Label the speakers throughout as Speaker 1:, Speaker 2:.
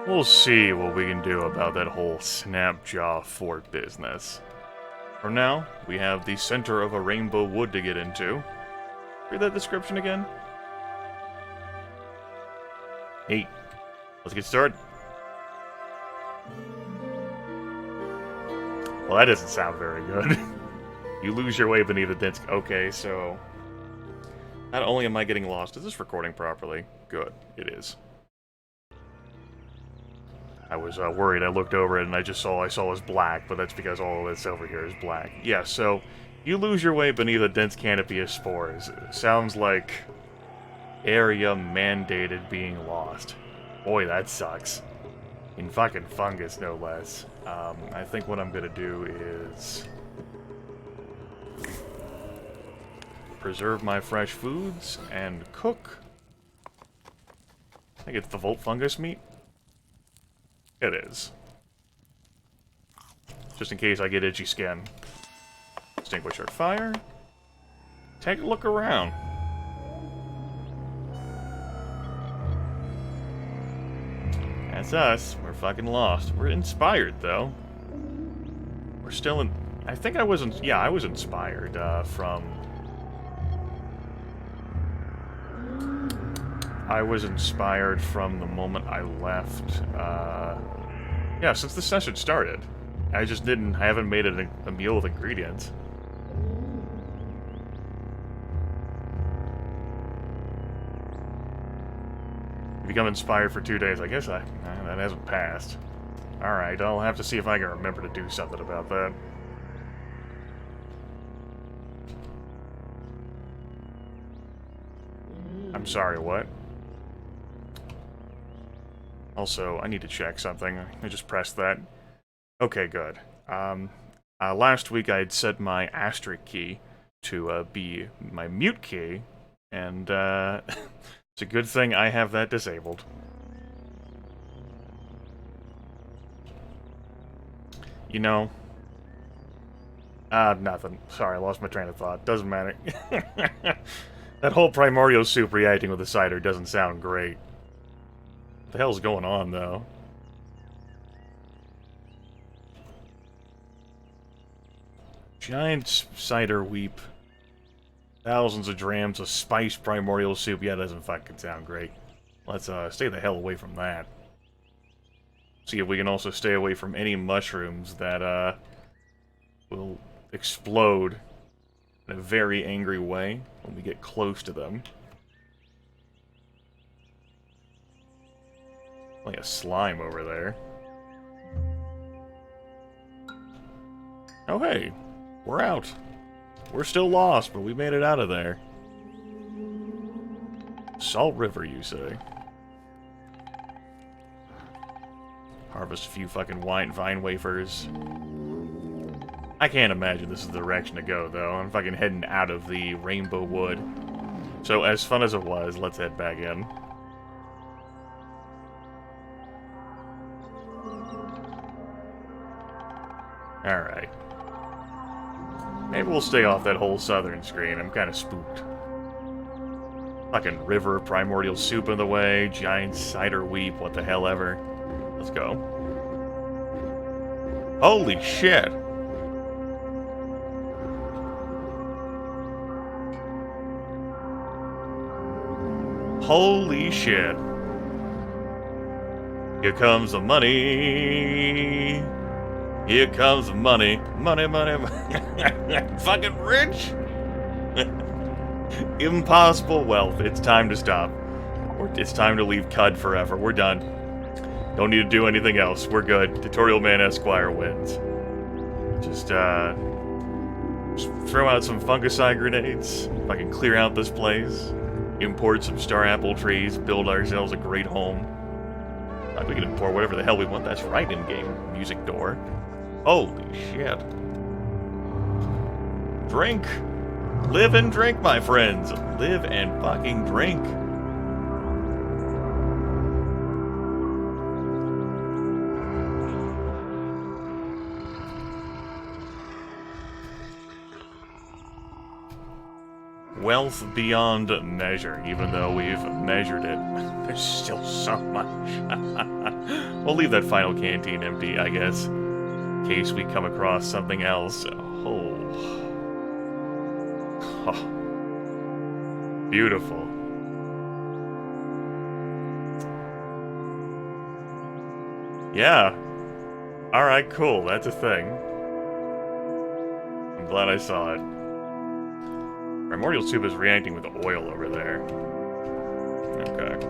Speaker 1: We'll see what we can do about that whole Snapjaw fort business. For now, we have the center of a rainbow wood to get into. Read that description again. Hey, let's get started. Well, that doesn't sound very good. You lose your way beneath the dense... Okay, so... Not only am I getting lost, is this recording properly? Good, it is. I was worried. I looked over it and I saw it was black, but that's because all of this over here is black. Yeah, so you lose your way beneath a dense canopy of spores. Sounds like area mandated being lost. Boy, that sucks. In fucking fungus, no less. I think what I'm gonna do is preserve my fresh foods and cook. I think it's the Volt fungus meat. It is. Just in case I get itchy skin. Extinguish our fire. Take a look around. That's us. We're fucking lost. We're inspired, though. We're still in... I think I wasn't... Yeah, I was inspired from... I was inspired from the moment I left, yeah, since the session started. I just didn't... I haven't made it a meal with ingredients. Become inspired for 2 days. I guess that hasn't passed. Alright, I'll have to see if I can remember to do something about that. I'm sorry, what? Also, I need to check something. I just pressed that. Okay, good. Last week I had set my asterisk key to be my mute key, and it's a good thing I have that disabled. You know... nothing. Sorry, I lost my train of thought. Doesn't matter. That whole primordial soup reacting with the cider doesn't sound great. What the hell's going on, though? Giant cider weep. Thousands of drams of spiced primordial soup. Yeah, that doesn't fucking sound great. Let's stay the hell away from that. See if we can also stay away from any mushrooms that will explode in a very angry way when we get close to them. Like a slime over there. Oh hey, we're out. We're still lost, but we made it out of there. Salt River, you say? Harvest a few fucking vine wafers. I can't imagine this is the direction to go, though. I'm fucking heading out of the Rainbow Wood. So, as fun as it was, let's head back in. Alright. Maybe we'll stay off that whole southern screen. I'm kind of spooked. Fucking river, primordial soup in the way, giant cider weep, what the hell ever. Let's go. Holy shit! Holy shit. Here comes the money. Here comes the money. Money, money, money. Fucking rich. Impossible wealth. It's time to stop. Or it's time to leave Cud forever. We're done. Don't need to do anything else. We're good. Tutorial Man Esquire wins. Just throw out some fungicide grenades. If I can clear out this place. Import some star apple trees, build ourselves a great home. Like we can import whatever the hell we want. That's right, in-game music door. Holy shit. Drink. Live and drink, my friends. Live and fucking drink. wealth beyond measure, even though we've measured it. There's still so much. We'll leave that final canteen empty, I guess, in case we come across something else. Oh. Oh. Beautiful. Yeah. Alright, cool. That's a thing. I'm glad I saw it. Primordial soup is reacting with the oil over there. Okay.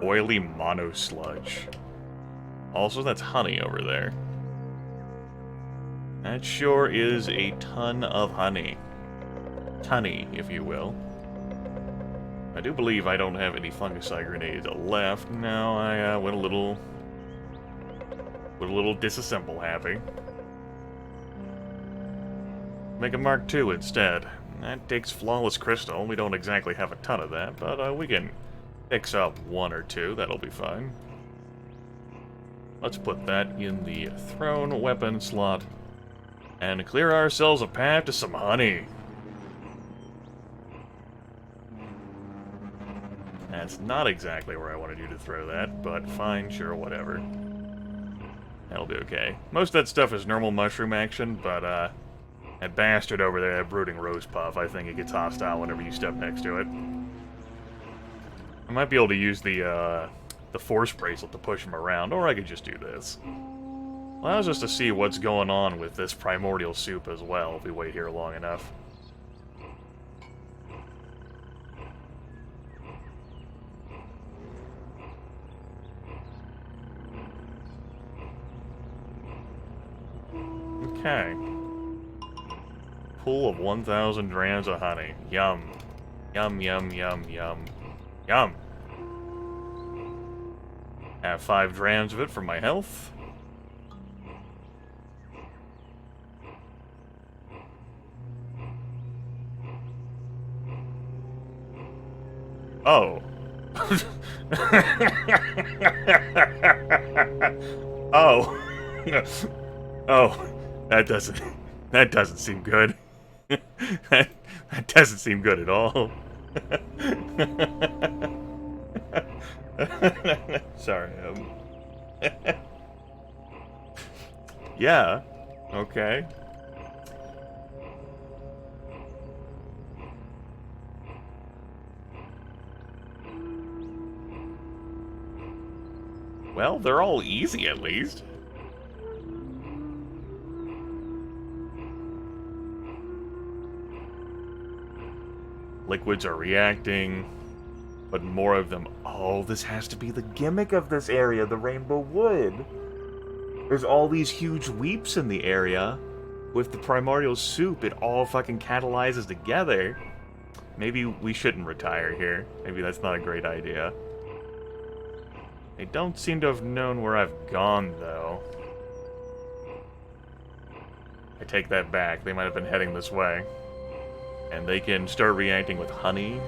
Speaker 1: Oily mono sludge. Also, that's honey over there. That sure is a ton of honey. Tunny, if you will. I do believe I don't have any fungicide grenades left. No, I went a little disassemble happy. Make a Mark II instead. That takes flawless crystal. We don't exactly have a ton of that, but we can fix up one or two. That'll be fine. Let's put that in the thrown weapon slot and clear ourselves a path to some honey. That's not exactly where I wanted you to throw that, but fine, sure, whatever. That'll be okay. Most of that stuff is normal mushroom action, but, that bastard over there, that brooding rose puff, I think it gets hostile whenever you step next to it. I might be able to use the force bracelet to push him around, or I could just do this. Allows us to see what's going on with this primordial soup as well, if we wait here long enough. Okay. Pool of 1,000 drams of honey. Yum. Yum, yum, yum, yum. Yum! Have 5 drams of it for my health. Oh. Oh. Oh. That doesn't seem good. that doesn't seem good at all. Sorry. Yeah. Okay. Well, they're all easy at least. Liquids are reacting, but more of them. Oh, this has to be the gimmick of this area, the Rainbow Wood. There's all these huge weeps in the area. With the primordial soup, it all fucking catalyzes together. Maybe we shouldn't retire here. Maybe that's not a great idea. They don't seem to have known where I've gone, though. I take that back. They might have been heading this way. And they can start reacting with honey.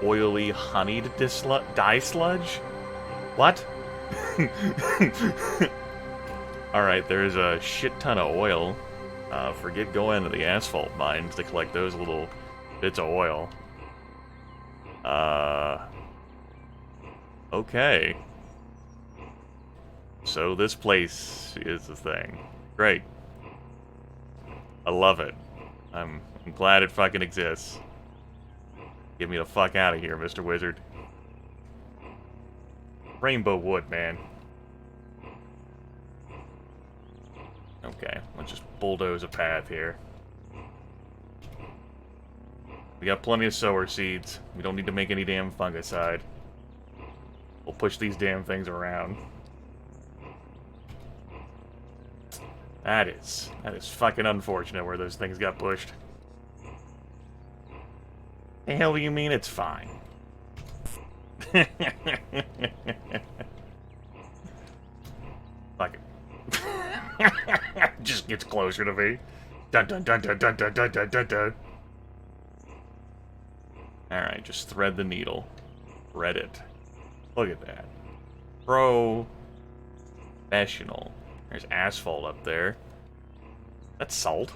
Speaker 1: Oily honeyed dye sludge? What? Alright, there's a shit ton of oil. Forget going to the asphalt mines to collect those little bits of oil. Okay. So this place is the thing. Great. I love it. I'm glad it fucking exists. Get me the fuck out of here, Mr. Wizard. Rainbow Wood, man. Okay, let's just bulldoze a path here. We got plenty of sower seeds. We don't need to make any damn fungicide. We'll push these damn things around. That is fucking unfortunate where those things got pushed. The hell do you mean it's fine? Fuck it. Just gets closer to me. Dun dun dun dun dun dun dun dun dun dun. Alright, just thread the needle. Thread it. Look at that. Professional. There's asphalt up there. That's salt.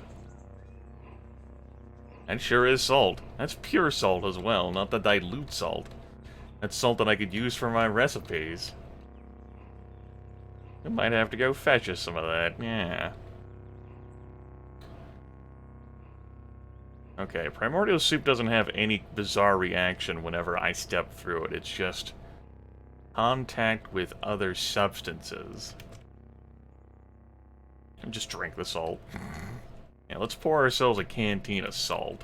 Speaker 1: That sure is salt. That's pure salt as well, not the dilute salt. That's salt that I could use for my recipes. I might have to go fetch us some of that, yeah. Okay, primordial soup doesn't have any bizarre reaction whenever I step through it. It's just contact with other substances. And just drink the salt. Yeah, let's pour ourselves a canteen of salt.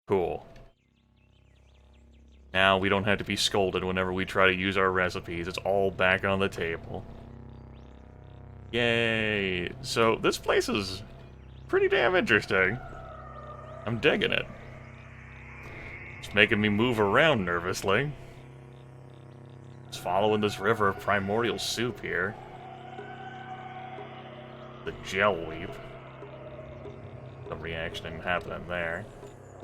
Speaker 1: Cool. Now we don't have to be scolded whenever we try to use our recipes. It's all back on the table. Yay! So, this place is pretty damn interesting. I'm digging it. It's making me move around nervously. Just following this river of primordial soup here. The gel weep. Some reaction happening there.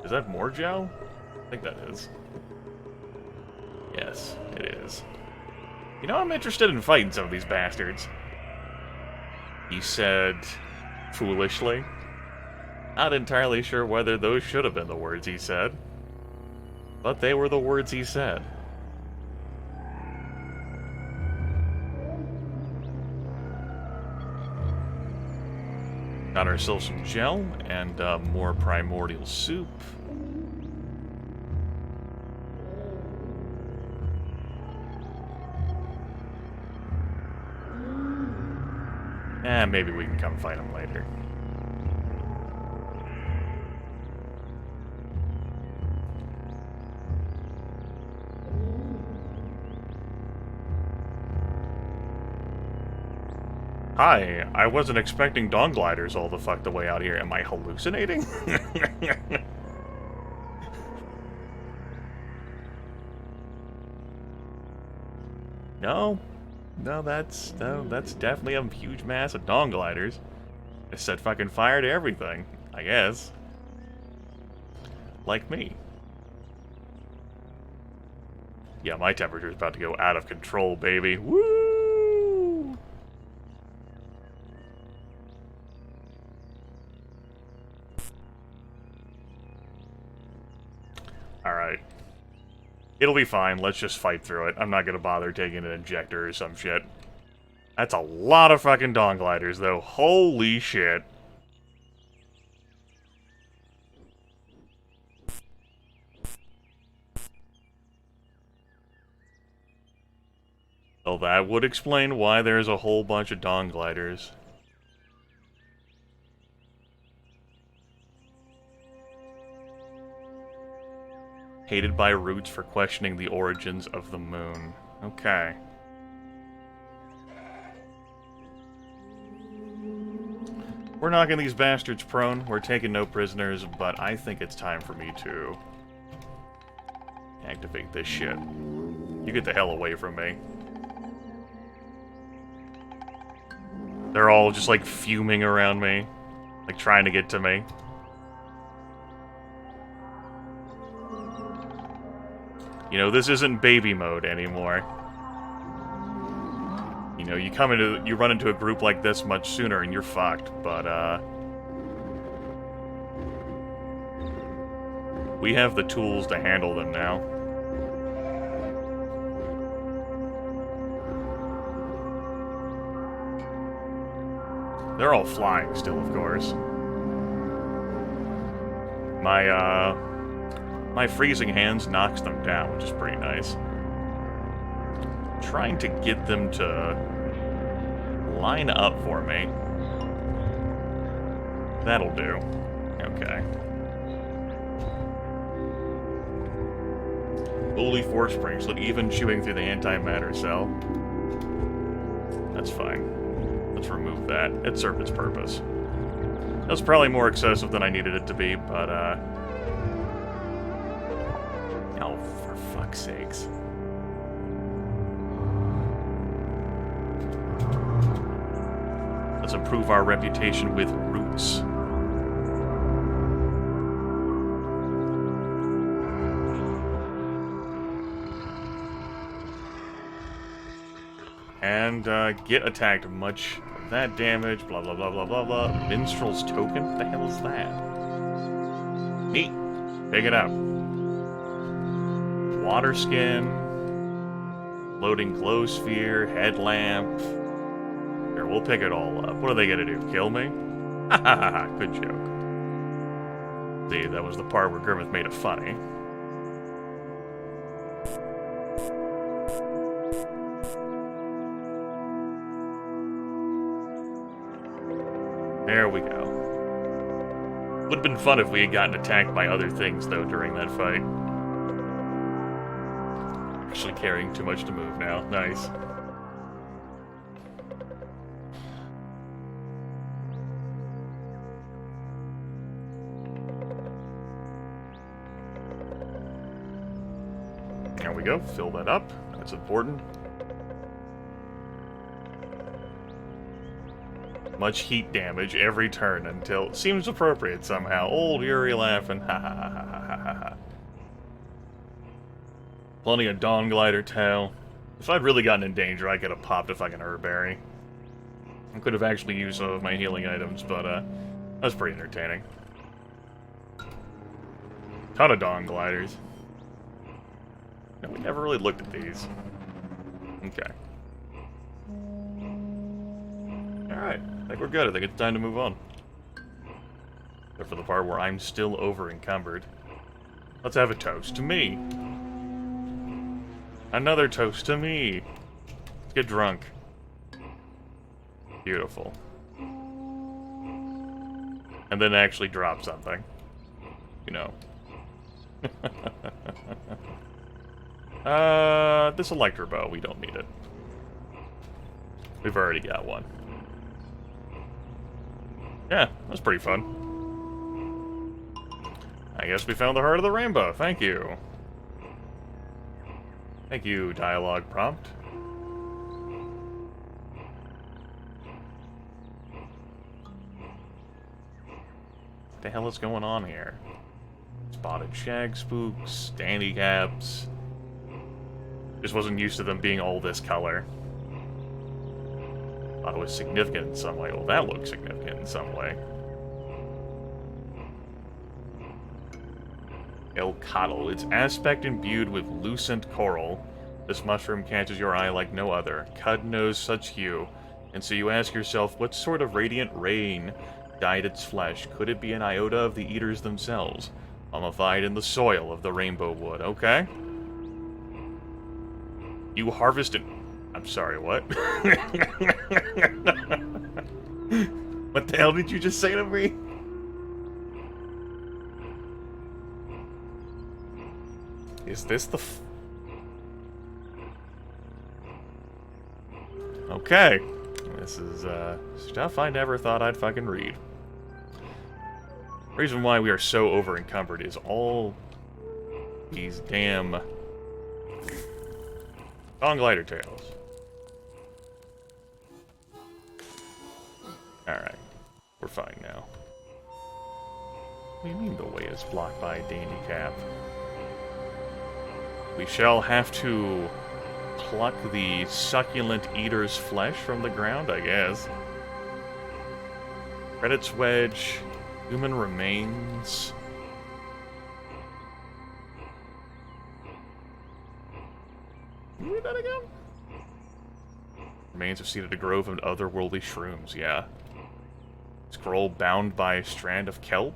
Speaker 1: Is that more gel? I think that is. Yes, it is. You know, I'm interested in fighting some of these bastards. He said, foolishly. Not entirely sure whether those should have been the words he said. But they were the words he said. Got ourselves some gel and more primordial soup. Maybe we can come fight him later. Hi, I wasn't expecting dawn gliders all the fuck the way out here. Am I hallucinating? No. No, that's definitely a huge mass of dawn gliders. It set fucking fire to everything, I guess. Like me. Yeah, my temperature's about to go out of control, baby. Woo! Alright. It'll be fine, let's just fight through it. I'm not gonna bother taking an injector or some shit. That's a lot of fucking dawn gliders, though. Holy shit. Well, that would explain why there's a whole bunch of dawn gliders. Hated by Roots for questioning the origins of the moon. Okay. We're knocking these bastards prone. We're taking no prisoners, but I think it's time for me to activate this shit. You get the hell away from me. They're all just, like, fuming around me. Like, trying to get to me. You know, this isn't baby mode anymore. You know, you run into a group like this much sooner and you're fucked, but, we have the tools to handle them now. They're all flying still, of course. My freezing hands knocks them down, which is pretty nice. Trying to get them to line up for me. That'll do. Okay. Bully force bracelet, even chewing through the antimatter cell. That's fine. Let's remove that. It served its purpose. That's probably more excessive than I needed it to be, but, oh, for fuck's sakes. Let's improve our reputation with Roots. And get attacked much of that damage, blah blah blah blah blah blah. Minstrel's Token? What the hell is that? Neat. Pick it up. Water skin. Floating glow sphere, headlamp. Here, we'll pick it all up. What are they gonna do? Kill me? Ha ha ha ha, good joke. See, that was the part where Grimith made it funny. There we go. Would have been fun if we had gotten attacked by other things, though, during that fight. Actually carrying too much to move now. Nice. There we go. Fill that up. That's important. Much heat damage every turn until it seems appropriate somehow. Old Yuri laughing. Ha ha ha ha ha ha ha. Plenty of Dawn Glider tail. If I'd really gotten in danger, I could have popped a fucking Herberry. I could have actually used some of my healing items, but that was pretty entertaining. Ton of Dawn Gliders. No, we never really looked at these. Okay. Alright, I think we're good. I think it's time to move on. Except for the part where I'm still over-encumbered. Let's have a toast to me. Another toast to me. Let's get drunk. Beautiful. And then actually drop something. You know. This Electro Bow, we don't need it. We've already got one. Yeah, that was pretty fun. I guess we found the heart of the rainbow. Thank you. Thank you, dialogue prompt. What the hell is going on here? Spotted shag spooks, handicaps. Just wasn't used to them being all this color. Thought it was significant in some way. Well, that looks significant in some way. El Coddle. Its aspect imbued with lucent coral. This mushroom catches your eye like no other. Cud knows such hue. And so you ask yourself, what sort of radiant rain dyed its flesh? Could it be an iota of the eaters themselves? Mummified in the soil of the rainbow wood. Okay. You harvested... I'm sorry, what? What the hell did you just say to me? Is this the Okay. This is, stuff I never thought I'd fucking read. The reason why we are so over-encumbered is all these damn Dawn Glider tails. Alright. We're fine now. What do you mean the way is blocked by a dainty cap? We shall have to pluck the succulent eater's flesh from the ground, I guess. Credits wedge, human remains. Can you read that again? Remains have seeded a grove of otherworldly shrooms, yeah. Scroll bound by a strand of kelp.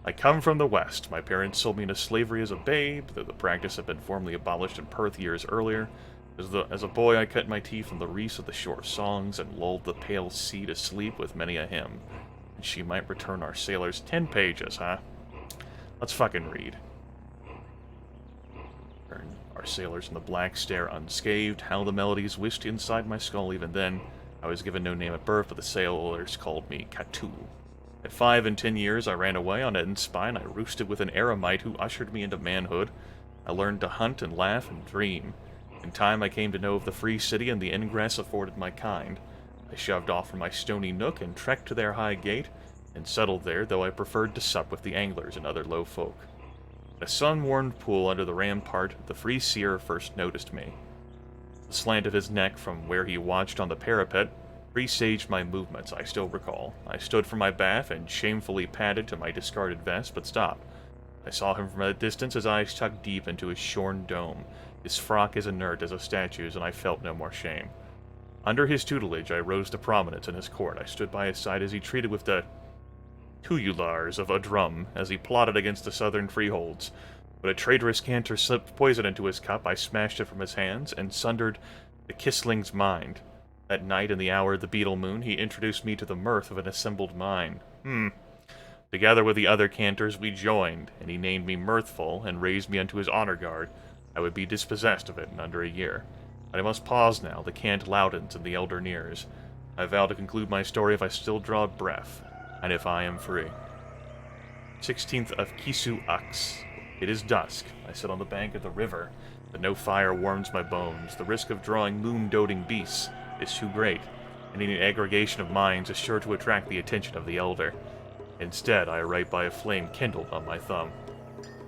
Speaker 1: I come from the West. My parents sold me into slavery as a babe, though the practice had been formally abolished in Perth years earlier. As a boy, I cut my teeth on the reefs of the shore songs and lulled the pale sea to sleep with many a hymn. And she might return our sailors 10 pages, huh? Let's fucking read. Our sailors in the black stare unscathed, how the melodies wished inside my skull even then. I was given no name at birth, but the sailors called me Katu. At 5 and 10 years, I ran away on Eden's spine. I roosted with an eremite who ushered me into manhood. I learned to hunt and laugh and dream. In time, I came to know of the free city and the ingress afforded my kind. I shoved off from my stony nook and trekked to their high gate, and settled there, though I preferred to sup with the anglers and other low folk. In a sun-warmed pool under the rampart, the free seer first noticed me. The slant of his neck from where he watched on the parapet presaged my movements, I still recall. I stood for my bath and shamefully padded to my discarded vest, but stopped. I saw him from a distance, his eyes tucked deep into his shorn dome, his frock as inert as a statue's, and I felt no more shame. Under his tutelage, I rose to prominence in his court. I stood by his side as he treated with the tuyulars of a drum as he plotted against the southern freeholds. When a traitorous cantor slipped poison into his cup, I smashed it from his hands and sundered the kissling's mind. That night, in the hour of the beetle moon, he introduced me to the mirth of an assembled mine. Together with the other cantors, we joined, and he named me Mirthful and raised me unto his honor guard. I would be dispossessed of it in under a year. But I must pause now, the cant loudens and the elder nears. I vow to conclude my story if I still draw breath, and if I am free. 16th of Kisu Ux. It is dusk. I sit on the bank of the river, but no fire warms my bones. The risk of drawing moon-doting beasts is too great, and any aggregation of minds is sure to attract the attention of the elder. Instead, I write by a flame kindled on my thumb.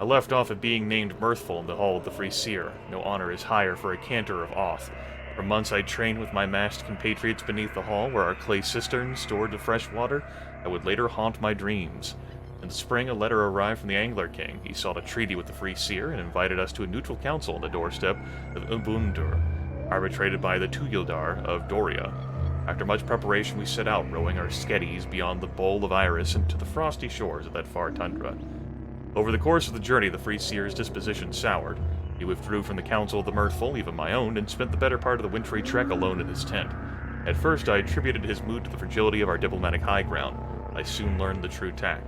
Speaker 1: I left off at being named Mirthful in the hall of the Free Seer. No honor is higher for a cantor of Oth. For months I trained with my masked compatriots beneath the hall where our clay cisterns stored the fresh water that would later haunt my dreams. In the spring, a letter arrived from the Angler King. He sought a treaty with the Free Seer and invited us to a neutral council on the doorstep of Ubundur, arbitrated by the Tuyildar of Doria. After much preparation, we set out, rowing our skeddies beyond the bowl of Iris into the frosty shores of that far tundra. Over the course of the journey, the Free Seer's disposition soured. He withdrew from the Council of the Mirthful, even my own, and spent the better part of the wintry trek alone in his tent. At first, I attributed his mood to the fragility of our diplomatic high ground. I soon learned the true tack.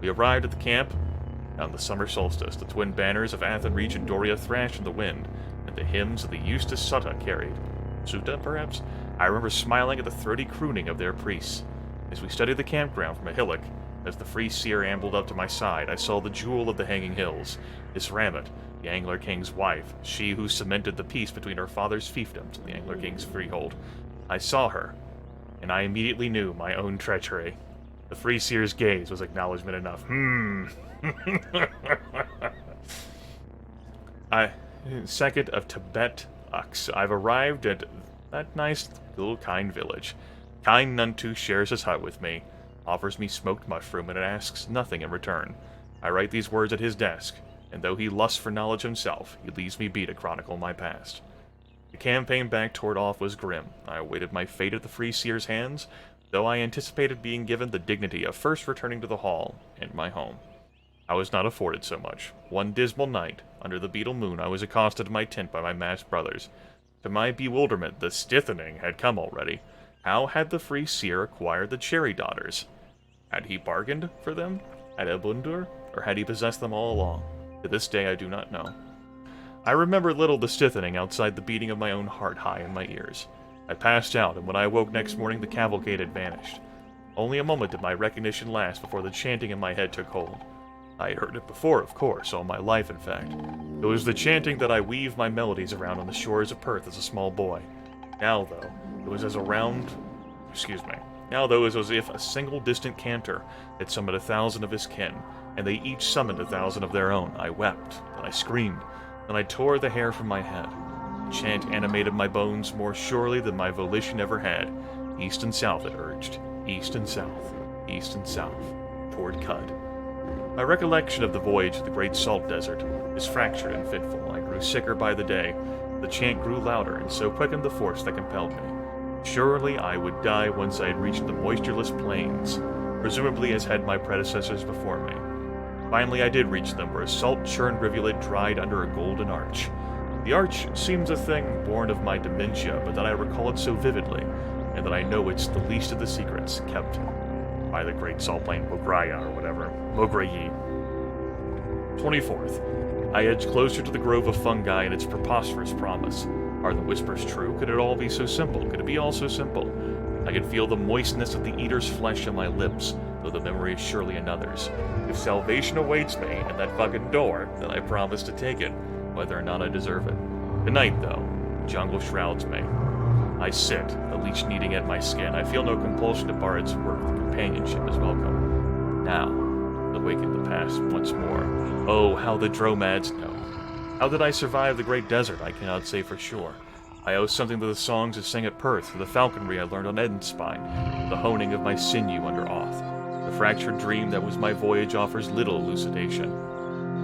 Speaker 1: We arrived at the camp on the summer solstice. The twin banners of Athen and Doria thrashed in the wind, and the hymns of the Eustace Sutta carried. Sutta, perhaps? I remember smiling at the throaty crooning of their priests. As we studied the campground from a hillock, as the Free Seer ambled up to my side, I saw the jewel of the hanging hills, Miss Rammet, the Angler King's wife, she who cemented the peace between her father's fiefdoms and the Angler King's freehold. I saw her, and I immediately knew my own treachery. The Free Seer's gaze was acknowledgement enough. Second of Tibet Ux. I've arrived at that nice little kind village. Kind Nuntu shares his hut with me, offers me smoked mushroom, and asks nothing in return. I write these words at his desk, and though he lusts for knowledge himself, he leaves me be to chronicle my past. The campaign back toward Off was grim. I awaited my fate at the Free Seer's hands, though I anticipated being given the dignity of first returning to the hall and my home. I was not afforded so much. One dismal night, under the beetle moon, I was accosted in my tent by my masked brothers. To my bewilderment, the stiffening had come already. How had the Free Seer acquired the Cherry Daughters? Had he bargained for them at Ubundur, or had he possessed them all along? To this day I do not know. I remember little the stiffening outside the beating of my own heart high in my ears. I passed out, and when I awoke next morning the cavalcade had vanished. Only a moment did my recognition last before the chanting in my head took hold. I had heard it before, of course, all my life, in fact. It was the chanting that I weaved my melodies around on the shores of Perth as a small boy. Now, though, it was as if a single distant cantor had summoned 1,000 of his kin, and they each summoned 1,000 of their own. I wept, and I screamed, and I tore the hair from my head. The chant animated my bones more surely than my volition ever had. East and south, it urged. East and south. East and south. Toward Cud. My recollection of the voyage to the Great Salt Desert is fractured and fitful. I grew sicker by the day. The chant grew louder, and so quickened the force that compelled me. Surely I would die once I had reached the moistureless plains, presumably as had my predecessors before me. Finally I did reach them, where a salt-churned rivulet dried under a golden arch. The arch seems a thing born of my dementia, but that I recall it so vividly, and that I know it's the least of the secrets kept by the Great Salt Plain, Mograya, or whatever. Mograyi. 24th. I edged closer to the grove of fungi and its preposterous promise. Are the whispers true? Could it all be so simple? Could it be all so simple? I could feel the moistness of the eater's flesh on my lips, though the memory is surely another's. If salvation awaits me at that fucking door, then I promise to take it, whether or not I deserve it. Tonight, though, the jungle shrouds me. I sit, the leash kneading at my skin. I feel no compulsion to bar its work. The companionship is welcome. Now, awaken the past once more. Oh, how the dromads know. How did I survive the great desert? I cannot say for sure. I owe something to the songs I sang at Perth, to the falconry I learned on Edenspine, the honing of my sinew under Oth. The fractured dream that was my voyage offers little elucidation.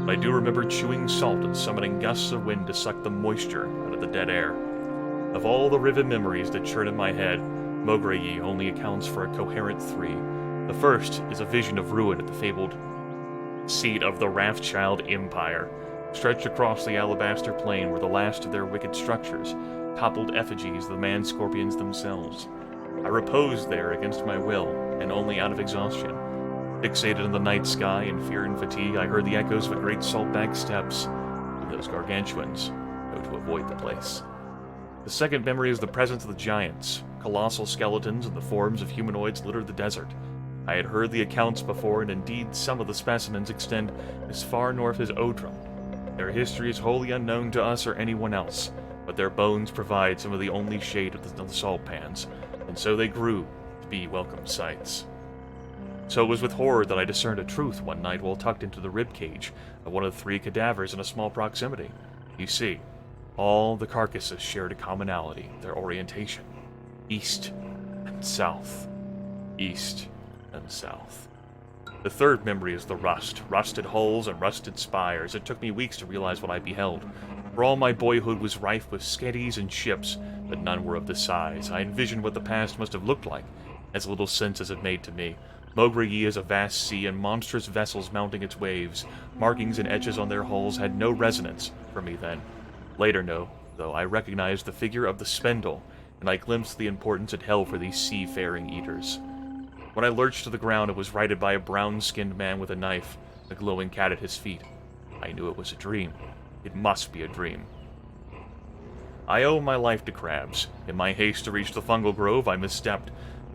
Speaker 1: But I do remember chewing salt and summoning gusts of wind to suck the moisture out of the dead air. Of all the vivid memories that churn in my head, Mograye only accounts for a coherent 3. The first is a vision of ruin at the fabled seat of the Wrathchild Empire, stretched across the alabaster plain were the last of their wicked structures, toppled effigies of the man-scorpions themselves. I reposed there against my will, and only out of exhaustion. Fixated in the night sky in fear and fatigue, I heard the echoes of a great saltback steps, and those gargantuans know to avoid the place. The second memory is the presence of the giants. Colossal skeletons in the forms of humanoids littered the desert. I had heard the accounts before, and indeed some of the specimens extend as far north as Odrum. Their history is wholly unknown to us or anyone else, but their bones provide some of the only shade of the salt pans, and so they grew to be welcome sights. So it was with horror that I discerned a truth one night while tucked into the ribcage of one of the 3 cadavers in a small proximity. You see, all the carcasses shared a commonality, their orientation. East and south. East and south. The third memory is the rust. Rusted hulls and rusted spires. It took me weeks to realize what I beheld. For all my boyhood was rife with sketties and ships, but none were of this size. I envisioned what the past must have looked like, as little sense as it made to me. Mograye is a vast sea, and monstrous vessels mounting its waves. Markings and etches on their hulls had no resonance for me then. Later, though, I recognized the figure of the spindle, and I glimpsed the importance it held for these seafaring eaters. When I lurched to the ground, it was righted by a brown-skinned man with a knife, a glowing cat at his feet. I knew it was a dream. It must be a dream. I owe my life to crabs. In my haste to reach the fungal grove, I misstepped.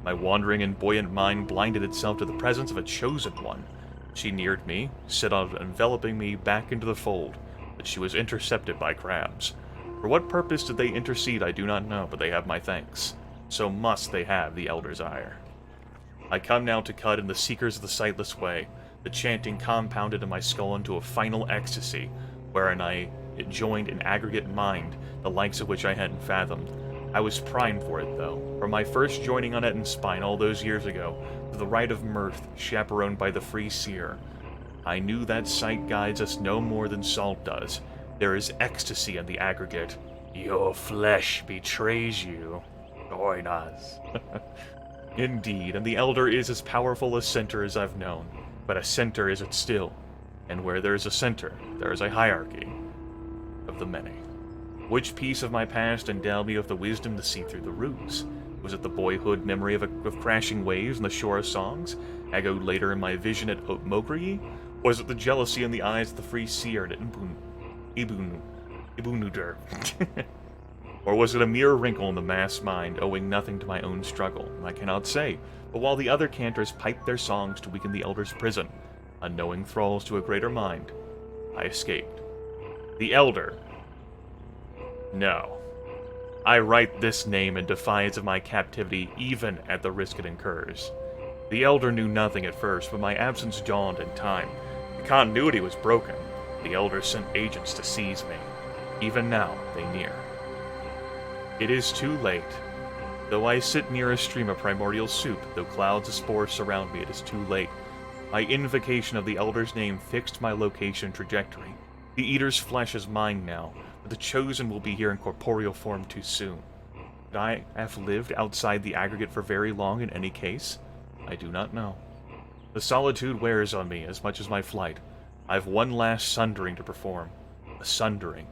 Speaker 1: My wandering and buoyant mind blinded itself to the presence of a chosen one. She neared me, set on enveloping me back into the fold, but she was intercepted by crabs. For what purpose did they intercede, I do not know, but they have my thanks. So must they have the Elder's ire. I come now to cut in the Seekers of the Sightless Way, the chanting compounded in my skull into a final ecstasy, wherein I joined an aggregate mind, the likes of which I hadn't fathomed. I was primed for it, though. From my first joining on Edenspine all those years ago, to the rite of mirth, chaperoned by the Free Seer, I knew that sight guides us no more than salt does. There is ecstasy in the aggregate. Your flesh betrays you. Join us. Indeed, and the Elder is as powerful a center as I've known, but a center is it still, and where there is a center, there is a hierarchy of the many. Which piece of my past endowed me with the wisdom to see through the ruse? Was it the boyhood memory of crashing waves and the shore of songs, echoed later in my vision at Mograye? Or was it the jealousy in the eyes of the Free Seer at Ibunudur? Or was it a mere wrinkle in the mass mind, owing nothing to my own struggle? I cannot say, but while the other cantors piped their songs to weaken the Elder's prison, unknowing thralls to a greater mind, I escaped. The Elder. No. I write this name in defiance of my captivity, even at the risk it incurs. The Elder knew nothing at first, but my absence dawned in time. The continuity was broken. The Elder sent agents to seize me. Even now, they near. It is too late. Though I sit near a stream of primordial soup, though clouds of spores surround me, it is too late. My invocation of the Elder's name fixed my location and trajectory. The Eater's flesh is mine now, but the Chosen will be here in corporeal form too soon. Could I have lived outside the aggregate for very long in any case? I do not know. The solitude wears on me as much as my flight. I have one last sundering to perform. A sundering.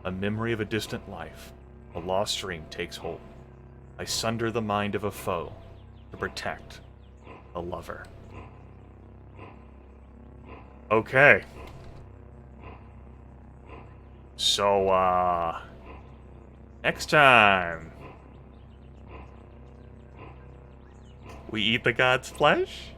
Speaker 1: A memory of a distant life. A lost dream takes hold. I sunder the mind of a foe to protect a lover. Okay. So, next time, we eat the god's flesh?